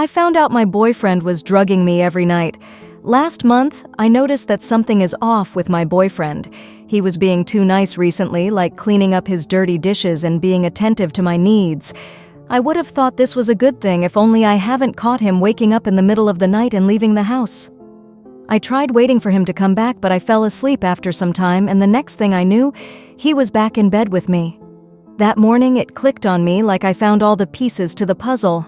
I found out my boyfriend was drugging me every night. Last month, I noticed that something is off with my boyfriend. He was being too nice recently, like cleaning up his dirty dishes and being attentive to my needs. I would have thought this was a good thing if only I haven't caught him waking up in the middle of the night and leaving the house. I tried waiting for him to come back, but I fell asleep after some time, and the next thing I knew, he was back in bed with me. That morning, it clicked on me like I found all the pieces to the puzzle.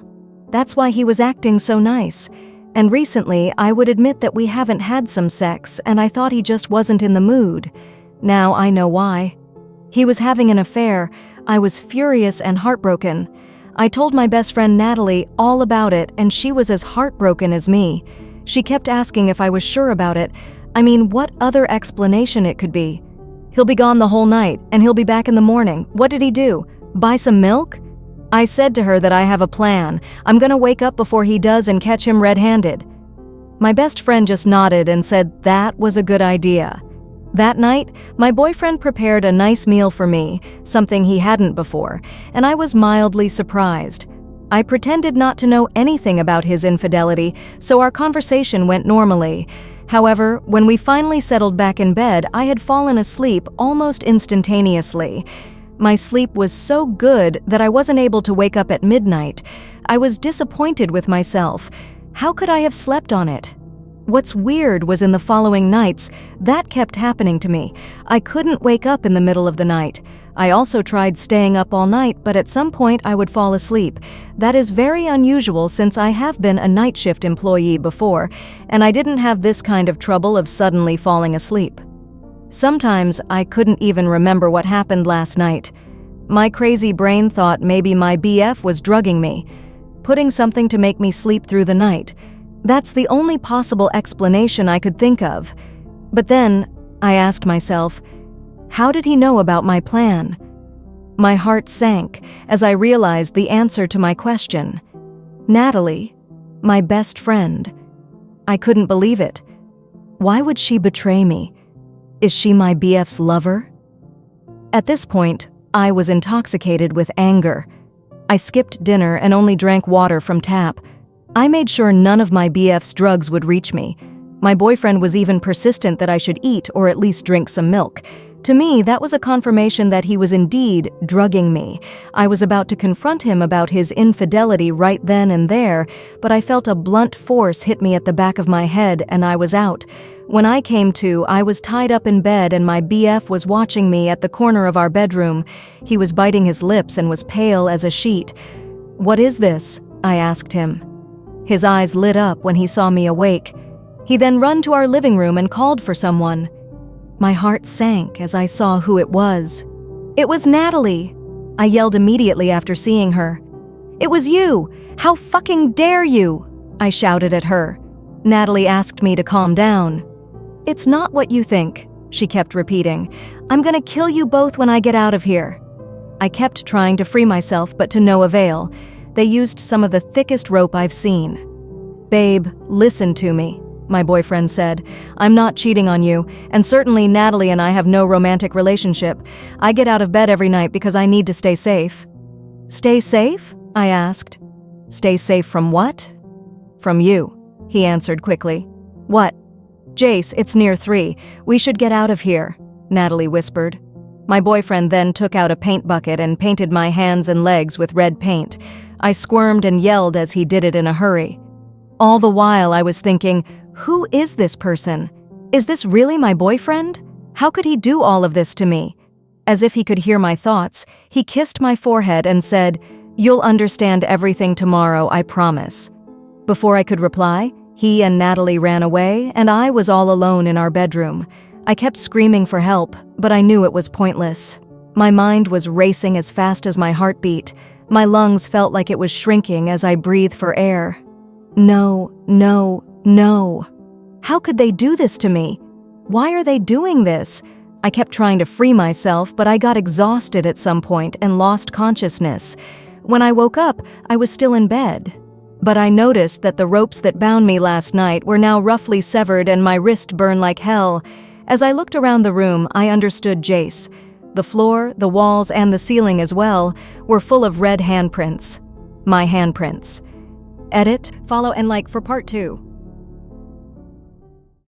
That's why he was acting so nice. And recently, I would admit that we haven't had some sex, and I thought he just wasn't in the mood. Now I know why. He was having an affair. I was furious and heartbroken. I told my best friend Natalie all about it, and she was as heartbroken as me. She kept asking if I was sure about it. I mean, what other explanation it could be? He'll be gone the whole night, and he'll be back in the morning. What did he do? Buy some milk? I said to her that I have a plan. I'm gonna wake up before he does and catch him red-handed. My best friend just nodded and said that was a good idea. That night, my boyfriend prepared a nice meal for me, something he hadn't before, and I was mildly surprised. I pretended not to know anything about his infidelity, so our conversation went normally. However, when we finally settled back in bed, I had fallen asleep almost instantaneously. My sleep was so good that I wasn't able to wake up at midnight. I was disappointed with myself. How could I have slept on it? What's weird was in the following nights, that kept happening to me. I couldn't wake up in the middle of the night. I also tried staying up all night, but at some point I would fall asleep. That is very unusual since I have been a night shift employee before, and I didn't have this kind of trouble of suddenly falling asleep. Sometimes I couldn't even remember what happened last night. My crazy brain thought maybe my BF was drugging me, putting something to make me sleep through the night. That's the only possible explanation I could think of. But then, I asked myself, how did he know about my plan? My heart sank as I realized the answer to my question. Natalie, my best friend. I couldn't believe it. Why would she betray me? Is she my BF's lover? At this point, I was intoxicated with anger. I skipped dinner and only drank water from tap. I made sure none of my BF's drugs would reach me. My boyfriend was even persistent that I should eat or at least drink some milk. To me, that was a confirmation that he was indeed drugging me. I was about to confront him about his infidelity right then and there, but I felt a blunt force hit me at the back of my head and I was out. When I came to, I was tied up in bed and my BF was watching me at the corner of our bedroom. He was biting his lips and was pale as a sheet. "What is this?" I asked him. His eyes lit up when he saw me awake. He then ran to our living room and called for someone. My heart sank as I saw who it was. It was Natalie! I yelled immediately after seeing her. "It was you! How fucking dare you!" I shouted at her. Natalie asked me to calm down. "It's not what you think," she kept repeating. "I'm gonna kill you both when I get out of here." I kept trying to free myself, but to no avail. They used some of the thickest rope I've seen. "Babe, listen to me," my boyfriend said. "I'm not cheating on you, and certainly Natalie and I have no romantic relationship. I get out of bed every night because I need to stay safe." "Stay safe?" I asked. "Stay safe from what?" "From you," he answered quickly. "What?" "Jace, it's near 3. We should get out of here," Natalie whispered. My boyfriend then took out a paint bucket and painted my hands and legs with red paint. I squirmed and yelled as he did it in a hurry. All the while I was thinking, who is this person? Is this really my boyfriend? How could he do all of this to me? As if he could hear my thoughts, he kissed my forehead and said, "You'll understand everything tomorrow, I promise." Before I could reply, he and Natalie ran away, and I was all alone in our bedroom. I kept screaming for help, but I knew it was pointless. My mind was racing as fast as my heartbeat. My lungs felt like it was shrinking as I breathed for air. No, no, no. How could they do this to me? Why are they doing this? I kept trying to free myself, but I got exhausted at some point and lost consciousness. When I woke up, I was still in bed. But I noticed that the ropes that bound me last night were now roughly severed and my wrist burned like hell. As I looked around the room, I understood Jace. The floor, the walls, and the ceiling as well were full of red handprints. My handprints. Edit, follow, and like for part 2.